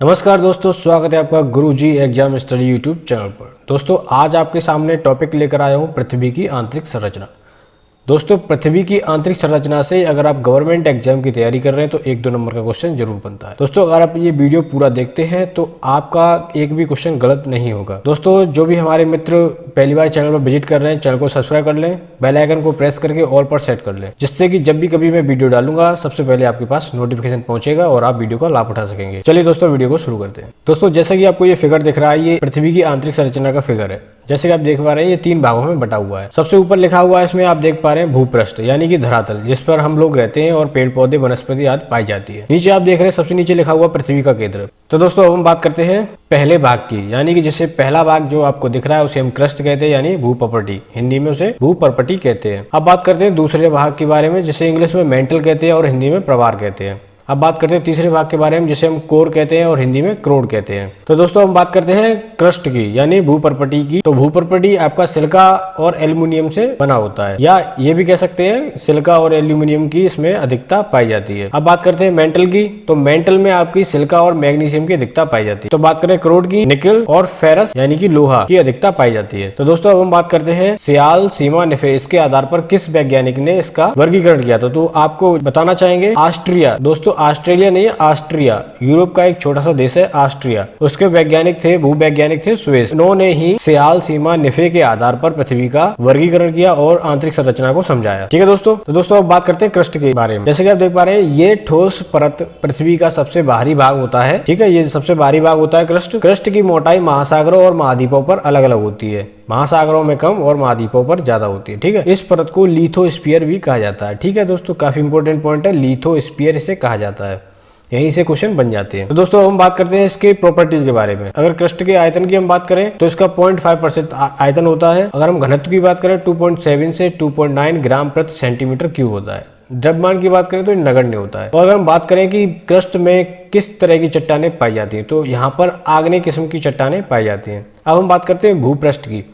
नमस्कार दोस्तों, स्वागत है आपका गुरुजी एग्जाम स्टडी यूट्यूब चैनल पर। दोस्तों आज आपके सामने टॉपिक लेकर आया हूँ पृथ्वी की आंतरिक संरचना। दोस्तों पृथ्वी की आंतरिक संरचना से अगर आप गवर्नमेंट एग्जाम की तैयारी कर रहे हैं तो 1-2 नंबर का क्वेश्चन जरूर बनता है। दोस्तों अगर आप ये वीडियो पूरा देखते हैं तो आपका एक भी क्वेश्चन गलत नहीं होगा। दोस्तों जो भी हमारे मित्र पहली बार चैनल पर विजिट कर रहे हैं, चैनल को सब्सक्राइब कर लें, बेल आइकन को प्रेस करके ऑल पर सेट कर लें, जिससे कि जब भी कभी मैं वीडियो डालूंगा सबसे पहले आपके पास नोटिफिकेशन पहुंचेगा और आप वीडियो का लाभ उठा सकेंगे। चलिए दोस्तों वीडियो को शुरू करते हैं। दोस्तों जैसे कि आपको ये फिगर दिख रहा है, ये पृथ्वी की आंतरिक संरचना का फिगर है। जैसे कि आप देख पा रहे हैं ये 3 भागों में बटा हुआ है। सबसे ऊपर लिखा हुआ है, इसमें आप देख पा रहे हैं भूपृष्ठ यानी कि धरातल, जिस पर हम लोग रहते हैं और पेड़ पौधे वनस्पति आदि पाई जाती है। नीचे आप देख रहे हैं सबसे नीचे लिखा हुआ पृथ्वी का केंद्र। तो दोस्तों अब हम बात करते हैं पहले भाग की, यानी कि जिससे पहला भाग जो आपको दिख रहा है उसे हम क्रस्ट कहते हैं, यानी भूपर्पटी, हिंदी में उसे भूपर्पटी कहते हैं। अब बात करते हैं दूसरे भाग के बारे में, जिसे इंग्लिश में मेंटल कहते हैं और हिंदी में प्रवार कहते हैं। अब बात करते हैं तीसरे भाग के बारे में, जिसे हम कोर कहते हैं और हिंदी में क्रोड कहते हैं। तो दोस्तों हम बात करते हैं क्रस्ट की, यानी भूपर्पटी की। तो भूपर्पटी आपका सिलिका और एल्यूमिनियम से बना होता है, या ये भी कह सकते हैं सिलिका और एल्यूमिनियम की इसमें अधिकता पाई जाती है। अब बात करते हैं मेंटल की, तो मेंटल में आपकी सिलिका और मैग्नीशियम की अधिकता पाई जाती है। तो बात करें क्रोड की, निकल और फेरस यानी कि लोहा की अधिकता पाई जाती है। तो दोस्तों अब हम बात करते हैं सियाल, सीमा, नेफे, इसके आधार पर किस वैज्ञानिक ने इसका वर्गीकरण किया था। तो आपको बताना चाहेंगे ऑस्ट्रिया। दोस्तों ऑस्ट्रेलिया नहीं है, ऑस्ट्रिया, यूरोप का एक छोटा सा देश है ऑस्ट्रिया। उसके वैज्ञानिक थे, भूवैज्ञानिक थे स्वेस। इन्होंने ही सियाल, सीमा, निफे के आधार पर पृथ्वी का वर्गीकरण किया और आंतरिक संरचना को समझाया। ठीक है दोस्तों। तो दोस्तों अब बात करते हैं क्रस्ट के बारे में। जैसे कि आप देख पा रहे हैं ये ठोस परत पृथ्वी का सबसे बाहरी भाग होता है। ठीक है, ये सबसे बाहरी भाग होता है क्रस्ट। क्रस्ट की मोटाई महासागरों और महाद्वीपों पर अलग अलग होती है। महासागरों में कम और महाद्वीपों पर ज्यादा होती है। ठीक है, इस परत को लिथोस्फीयर भी कहा जाता है। ठीक है दोस्तों, काफी इंपोर्टेंट पॉइंट है, लिथोस्फीयर इसे कहा जाता है। यहीं से क्वेश्चन बन जाते हैं। तो दोस्तों हम बात करते हैं इसके प्रॉपर्टीज के बारे में। अगर क्रस्ट के आयतन की हम बात करें तो इसका 0.5% आयतन होता है। अगर हम घनत्व की बात करें 2.7 से 2.9 ग्राम प्रति सेंटीमीटर क्यूब होता है। द्रव्यमान की बात करें तो नगण्य होता है। और अगर हम बात करें कि क्रस्ट में किस तरह की चट्टानें पाई जाती हैं, तो यहाँ पर आग्नेय किस्म की चट्टानें पाई जाती हैं। अब हम बात करते हैं भूपृष्ठ की।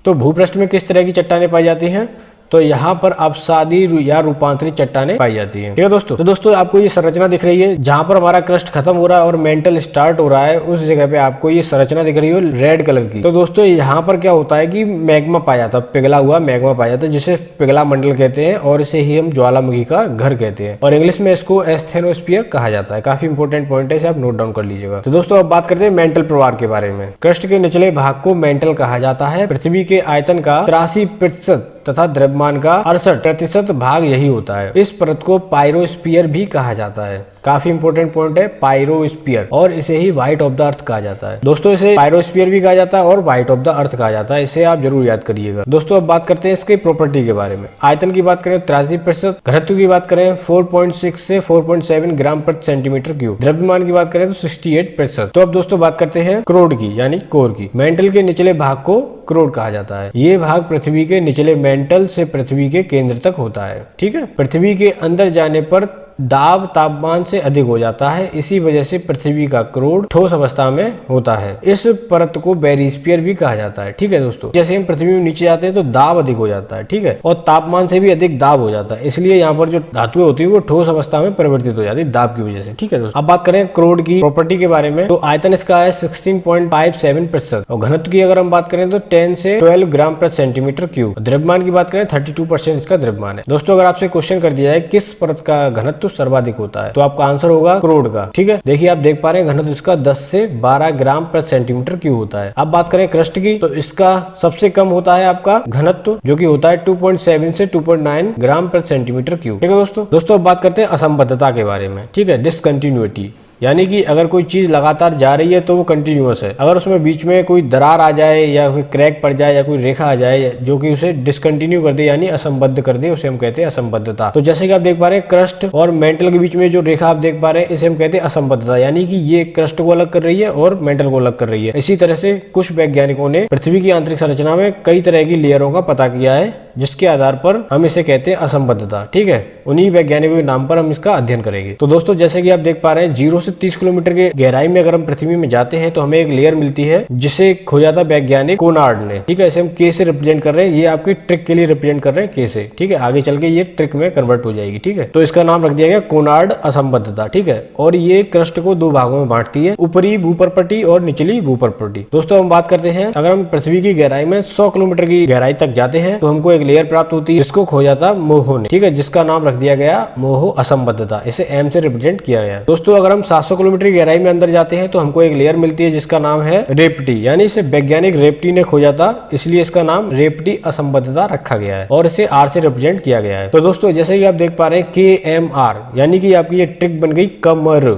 तो भूपृष्ठ में किस तरह की चट्टानें पाई जाती हैं, तो यहाँ पर अपसादी या रूपांतरित चट्टानें पाई जाती हैं। ठीक है दोस्तों। तो दोस्तों आपको ये संरचना दिख रही है, जहां पर हमारा क्रस्ट खत्म हो रहा है और मेंटल स्टार्ट हो रहा है, उस जगह पे आपको ये संरचना दिख रही है रेड कलर की। तो दोस्तों यहाँ पर क्या होता है कि मैग्मा पाया जाता है, पिघला हुआ मैग्मा पाया जाता है, जिसे पिघला मंडल कहते हैं और इसे ही हम ज्वालामुखी का घर कहते हैं, और इंग्लिश में इसको एस्थेनोस्फीयर कहा जाता है। काफी इंपोर्टेंट पॉइंट है, इसे आप नोट डाउन कर लीजिएगा। तो दोस्तों अब बात करते हैं मेंटल प्रवार के बारे में। क्रस्ट के निचले भाग को मेंटल कहा जाता है। पृथ्वी के आयतन का 83% तथा द्रव्यमान का 68% भाग यही होता है। इस परत को पायरोस्फीयर भी कहा जाता है। काफी इंपोर्टेंट पॉइंट है पायरोस्फीयर, और इसे ही व्हाइट ऑफ द अर्थ कहा जाता है। दोस्तों इसे पायरोस्फीयर भी कहा जाता है और व्हाइट ऑफ द अर्थ कहा जाता है, इसे आप जरूर याद करिएगा। दोस्तों अब बात करते हैं इसके प्रॉपर्टी के बारे में। आयतन की बात करें 83%, घनत्व की बात करें 4.6 से 4.7 ग्राम प्रति सेंटीमीटर क्यूब, द्रव्यमान की बात करें तो 68%। तो अब दोस्तों बात करते हैं क्रोड की, यानी कोर की। मेंटल के निचले भाग को क्रोड कहा जाता है। ये भाग पृथ्वी के निचले मेंटल से पृथ्वी के केंद्र तक होता है। ठीक है, पृथ्वी के अंदर जाने पर दाब तापमान से अधिक हो जाता है, इसी वजह से पृथ्वी का क्रोड ठोस अवस्था में होता है। इस परत को बेरिस्फीयर भी कहा जाता है। ठीक है दोस्तों, जैसे हम पृथ्वी में नीचे जाते हैं तो दाब अधिक हो जाता है। ठीक है, और तापमान से भी अधिक दाब हो जाता है, इसलिए यहाँ पर जो धातुएं होती है वो ठोस अवस्था में परिवर्तित हो जाती है दाब की वजह से। ठीक है दोस्तों। अब बात करें क्रोड की प्रॉपर्टी के बारे में, तो आयतन इसका है 16.57%, और घनत्व की अगर हम बात करें तो 10 से 12 ग्राम प्रति सेंटीमीटर क्यूब, द्रव्यमान की बात करें 32% इसका द्रव्यमान है। दोस्तों अगर आपसे क्वेश्चन कर दिया जाए किस परत का घनत्व सर्वाधिक होता है, तो आपका आंसर होगा क्रोड का। ठीक है, देखिए आप देख पा रहे हैं घनत्व इसका 10 से 12 ग्राम प्रति सेंटीमीटर क्यूब होता है। अब बात करें क्रस्ट की, तो इसका सबसे कम होता है आपका घनत्व, जो कि होता है 2.7 से 2.9 ग्राम प्रति सेंटीमीटर क्यूब। ठीक है दोस्तों अब बात करते हैं असंबद्धता के बारे में। ठीक है, डिसकंटिन्यूटी, यानी कि अगर कोई चीज लगातार जा रही है तो वो कंटिन्यूअस है। अगर उसमें बीच में कोई दरार आ जाए या कोई क्रैक पड़ जाए या कोई रेखा आ जाए जो कि उसे डिसकंटिन्यू कर दे, यानी असंबद्ध कर दे, उसे हम कहते हैं असंबद्धता। तो जैसे कि आप देख पा रहे हैं क्रस्ट और मेंटल के बीच में जो रेखा आप देख पा रहे हैं, इसे हम कहते हैं असंबद्धता, यानी कि ये क्रस्ट को अलग कर रही है और मेंटल को अलग कर रही है। इसी तरह से कुछ वैज्ञानिकों ने पृथ्वी की आंतरिक संरचना में कई तरह की लेयरों का पता किया है, जिसके आधार पर हम इसे कहते हैं असंबद्धता। ठीक है, उन्हीं वैज्ञानिकों के नाम पर हम इसका अध्ययन करेंगे। तो दोस्तों जैसे कि आप देख पा रहे हैं 0 से 30 किलोमीटर की गहराई में अगर हम पृथ्वी में जाते हैं तो हमें एक लेयर मिलती है जिसे खोजा था वैज्ञानिक कोनार्ड ने। ठीक है, इसे हम के से रिप्रेजेंट कर रहे हैं, ये आपकी ट्रिक के लिए रिप्रेजेंट कर रहे हैं के से। ठीक है, आगे चल के ये ट्रिक में कन्वर्ट हो जाएगी। ठीक है, तो इसका नाम रख दिया गया कोनार्ड असंबद्धता। ठीक है, और ये क्रस्ट को दो भागों में बांटती है, ऊपरी भूपर्पटी और निचली भूपर्पटी। दोस्तों हम बात करते हैं अगर हम पृथ्वी की गहराई में 100 किलोमीटर की गहराई तक जाते हैं तो हमको एक लेयर प्राप्त होती है जिसको खोजा था मोहो ने। ठीक है, जिसका नाम रख दिया गया मोहो असंबद्धता, इसे एम से रिप्रेजेंट किया गया। दोस्तों अगर हम 700 किलोमीटर की गहराई में अंदर जाते हैं तो हमको एक लेयर मिलती है जिसका नाम है रेपटी, यानी इसे वैज्ञानिक रेपटी ने खोजा था, इसलिए इसका नाम रेपटी असंबद्धता रखा गया है और इसे आर से रिप्रेजेंट किया गया है। तो दोस्तों जैसे कि आप देख पा रहे हैं KMR, यानी कि आपकी ये ट्रिक बन गई कमर।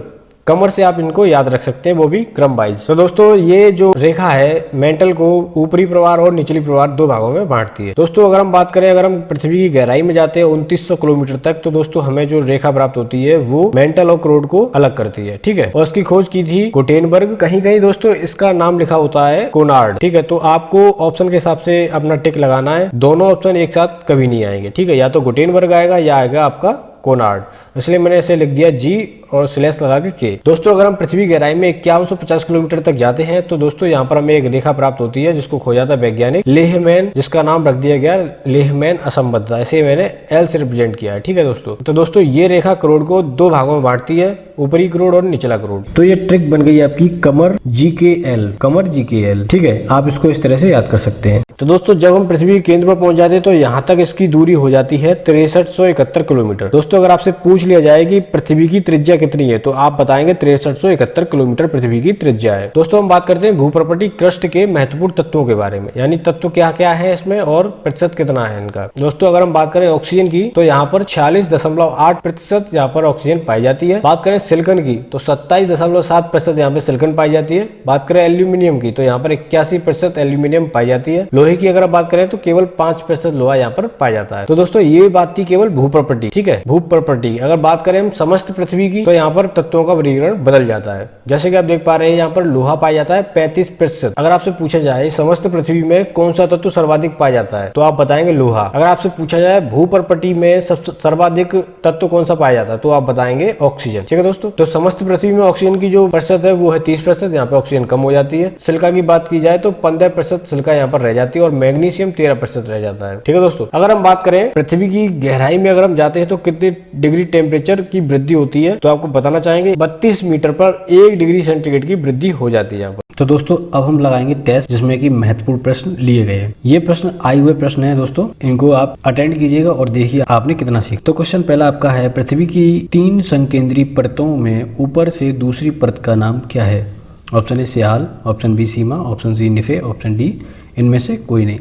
कमर से आप इनको याद रख सकते हैं, वो भी क्रम वाइज। तो दोस्तों ये जो रेखा है मेंटल को ऊपरी प्रवार और निचली प्रवार दो भागों में बांटती है। दोस्तों अगर हम बात करें, अगर हम पृथ्वी की गहराई में जाते हैं 2900 किलोमीटर तक, तो दोस्तों हमें जो रेखा प्राप्त होती है वो मेंटल और क्रोड को अलग करती है। ठीक है, और इसकी खोज की थी गुटेनबर्ग। कहीं कहीं दोस्तों इसका नाम लिखा होता है कोनार्ड। ठीक है, तो आपको ऑप्शन के हिसाब से अपना टिक लगाना है, दोनों ऑप्शन एक साथ कभी नहीं आएंगे। ठीक है, या तो गुटेनबर्ग आएगा या आएगा आपका कोनार्ड, इसलिए मैंने इसे लिख दिया जी और स्लैश लगा के के। दोस्तों अगर हम पृथ्वी गहराई में 5150 किलोमीटर तक जाते हैं तो दोस्तों यहाँ पर हमें एक रेखा प्राप्त होती है जिसको खोजा था वैज्ञानिक लेहमैन, जिसका नाम रख दिया गया लेहमैन असंबद्धता, इसे मैंने एल से रिप्रेजेंट किया है। ठीक है दोस्तों, तो दोस्तों ये रेखा करोड़ को दो भागों में बांटती है, ऊपरी करोड़ और निचला करोड़। तो ये ट्रिक बन गई आपकी कमर GKL, कमर GKL। ठीक है, आप इसको इस तरह से याद कर सकते हैं। तो दोस्तों जब हम पृथ्वी के केंद्र पर पहुंच जाते हैं तो यहाँ तक इसकी दूरी हो जाती है 6371 किलोमीटर। दोस्तों अगर आपसे पूछ लिया जाए कि पृथ्वी की त्रिज्या कितनी है तो आप बताएंगे 6371 किलोमीटर पृथ्वी की त्रिज्या है। दोस्तों हम बात करते हैं भूप्रपटी क्रस्ट के महत्वपूर्ण तत्वों के बारे में, यानी तत्व क्या क्या है इसमें और प्रतिशत कितना है इनका। दोस्तों अगर हम बात करें ऑक्सीजन की तो यहाँ पर 46.8% यहाँ पर ऑक्सीजन पाई जाती है। बात करें सिलिकॉन की तो 27.7% यहाँ पे सिलिकॉन पाई जाती है। बात करें एल्यूमिनियम की तो यहाँ पर 81% एल्यूमिनियम पाई जाती है। लोहे की अगर बात करें तो केवल 5% लोहा यहाँ पर पाया जाता है। तो दोस्तों ये बात थी केवल भूप्रपटी। ठीक है, भूप्रपटी। अगर बात करें हम समस्त पृथ्वी की तो यहाँ पर तत्वों का वर्गीकरण बदल जाता है। जैसे कि आप देख पा रहे हैं यहाँ पर लोहा पाया जाता है 35%। अगर आपसे पूछा जाए समस्त पृथ्वी में कौन सा तत्व सर्वाधिक पाया जाता है तो आप बताएंगे लोहा। अगर आपसे पूछा जाए भूप्रपटी में सर्वाधिक तत्व कौन सा पाया जाता है तो आप बताएंगे ऑक्सीजन। ठीक है दोस्तों, तो समस्त पृथ्वी में ऑक्सीजन की जो प्रतिशत है वो है 30%। यहाँ पे ऑक्सीजन कम हो जाती है। सिलिका की बात की जाए तो 15% सिलिका यहाँ पर रह जाती है और मैग्नीशियम 13% रह जाता है। ठीक है दोस्तों, अगर हम बात करें पृथ्वी की गहराई में अगर हम जाते हैं तो कितने डिग्री टेम्परेचर की वृद्धि होती है तो आपको बताना चाहेंगे 32 मीटर पर 1 डिग्री सेंटीग्रेड की वृद्धि हो जाती है यहाँ पर। तो दोस्तों अब हम लगाएंगे टेस्ट जिसमें कि महत्वपूर्ण प्रश्न लिए गए हैं। ये प्रश्न आए हुए प्रश्न है दोस्तों, इनको आप अटेंड कीजिएगा और देखिए आपने कितना सीखा। तो क्वेश्चन पहला आपका है, पृथ्वी की 3 संकेंद्रीय परतों में ऊपर से दूसरी परत का नाम क्या है। Option A sial, option B sima, option C nife, option D इनमें से कोई नहीं।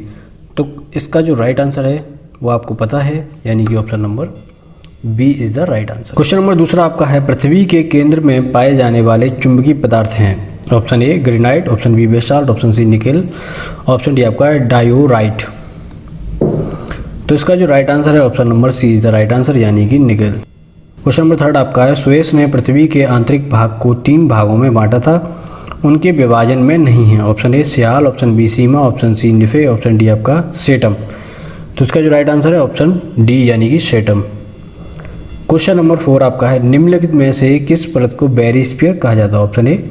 तो इसका जो राइट आंसर है वो आपको पता है, यानी कि option number B is the right answer. Question number दूसरा आपका है, पृथ्वी के केंद्र में पाए जाने वाले चुंबकीय पदार्थ हैं। Option A granite, option B basalt, option C nickel, option D आपका है डायोराइट। तो इसका जो राइट आंसर है option number C is the right answer, यानी कि निकेल। क्वेश्चन नंबर थर्ड आपका है, सुएस ने पृथ्वी के आंतरिक भाग को 3 भागों में बांटा था, उनके विभाजन में नहीं है। Option A sial, option B sima, option C nife, option D आपका सेटम। तो इसका जो राइट आंसर है ऑप्शन डी, यानी कि सेटम। क्वेश्चन नंबर 4 आपका है, निम्नलिखित में से किस परत को बैरिस्फीयर कहा जाता है। ऑप्शन ए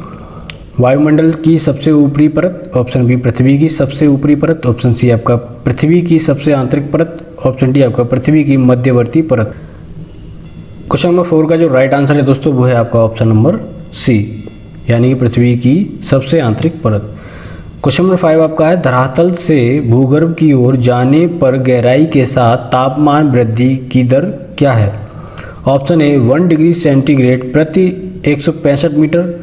वायुमंडल की सबसे ऊपरी परत, ऑप्शन बी पृथ्वी की सबसे ऊपरी परत, ऑप्शन सी आपका पृथ्वी की सबसे आंतरिक परत, ऑप्शन डी आपका पृथ्वी की मध्यवर्ती परत। क्वेश्चन नंबर 4 का जो राइट आंसर है दोस्तों वो है आपका ऑप्शन नंबर सी, यानी कि पृथ्वी की सबसे आंतरिक परत। क्वेश्चन नंबर 5 आपका है, धरातल से भूगर्भ की ओर जाने पर गहराई के साथ तापमान वृद्धि की दर क्या है। ऑप्शन ए 1 डिग्री सेंटीग्रेड प्रति 165 मीटर,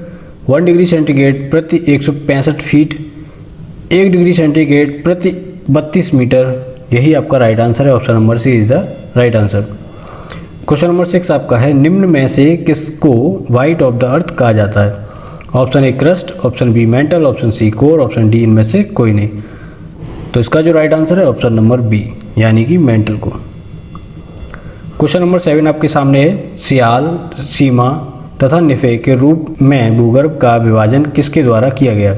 1 डिग्री सेंटीग्रेड प्रति 165 फीट, 1 डिग्री सेंटीग्रेड प्रति 32 मीटर। यही आपका राइट आंसर है, option number C is the right answer. Question number 6 आपका है, निम्न में से किसको व्हाइट ऑफ द अर्थ कहा जाता है। Option A crust, option B mantle, option C core, option D इनमें से कोई नहीं। तो इसका जो राइट आंसर है ऑप्शन नंबर बी, यानी कि मेंटल को। क्वेश्चन नंबर 7 आपके सामने है, सियाल, सीमा तथा निफे के रूप में भूगर्भ का विभाजन किसके द्वारा किया गया।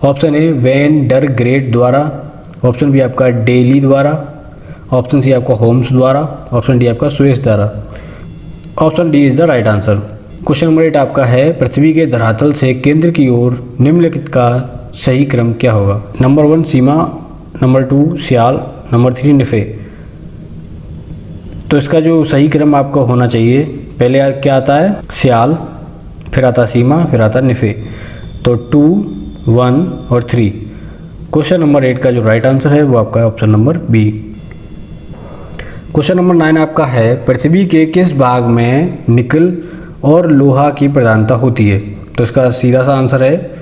Option A Van der Great द्वारा, ऑप्शन बी आपका डेली द्वारा, ऑप्शन सी आपका होम्स द्वारा, ऑप्शन डी आपका सुएज द्वारा, option D is the right answer. Question number 8 आपका है पृथ्वी के धरातल से केंद्र की ओर निम्नलिखित का सही क्रम क्या होगा? नंबर 1 सीमा, नंबर 2 सियाल, नंबर 3 निफे। तो इसका जो सही क्रम आपका होना चाहिए, पहले क्या आता है? सियाल, फिर आता सीमा, फिर आता निफे। तो 2, 1 और 3। क्वेश्चन नंबर 8 का जो राइट आंसर है वो आपका है option number B. Question number 9 आपका है पृथ्वी के किस भाग में निकल और लोहा की प्रधानता होती है? तो इसका सीधा सा आंसर है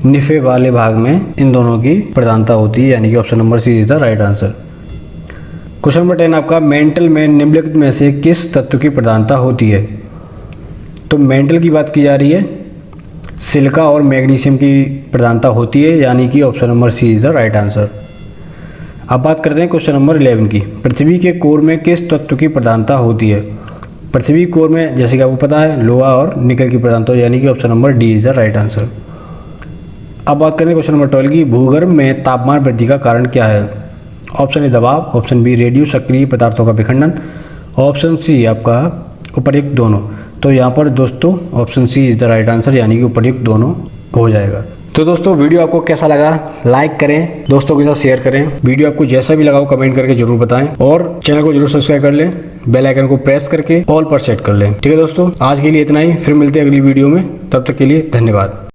निफे वाले भाग में इन दोनों की प्रधानता होती है, यानी कि option number C is the right answer. Question number 10 आपका मेंटल में निम्नलिखित में से किस तत्व की प्रधानता होती है? तो मेंटल की बात की जा रही है, सिलिका और मैग्नीशियम की प्रधानता होती है, यानी कि option number C is the right answer. अब बात करते हैं क्वेश्चन नंबर 11 की। पृथ्वी के कोर में किस तत्व की प्रधानता होती है? पृथ्वी कोर में जैसे कि आपको पता है लोहा और निकल की प्रधानता, यानी कि option number D is the right answer. अब बात करें क्वेश्चन नंबर 12 की। भूगर्भ में तापमान वृद्धि का कारण क्या है? ऑप्शन ए दबाव, ऑप्शन बी रेडियो सक्रिय पदार्थों का विखंडन, ऑप्शन सी आपका उपर्युक्त दोनों। तो यहाँ पर दोस्तों option C is the right answer, यानी कि उपर्युक्त दोनों हो जाएगा। तो दोस्तों वीडियो आपको कैसा लगा लाइक करें, दोस्तों के साथ शेयर करें। वीडियो आपको जैसा भी लगा हो कमेंट करके जरूर बताएं और चैनल को जरूर सब्सक्राइब कर लें, बेल आइकन को प्रेस करके ऑल पर सेट कर लें। ठीक है दोस्तों, आज के लिए इतना ही, फिर मिलते हैं अगली वीडियो में, तब तक के लिए धन्यवाद।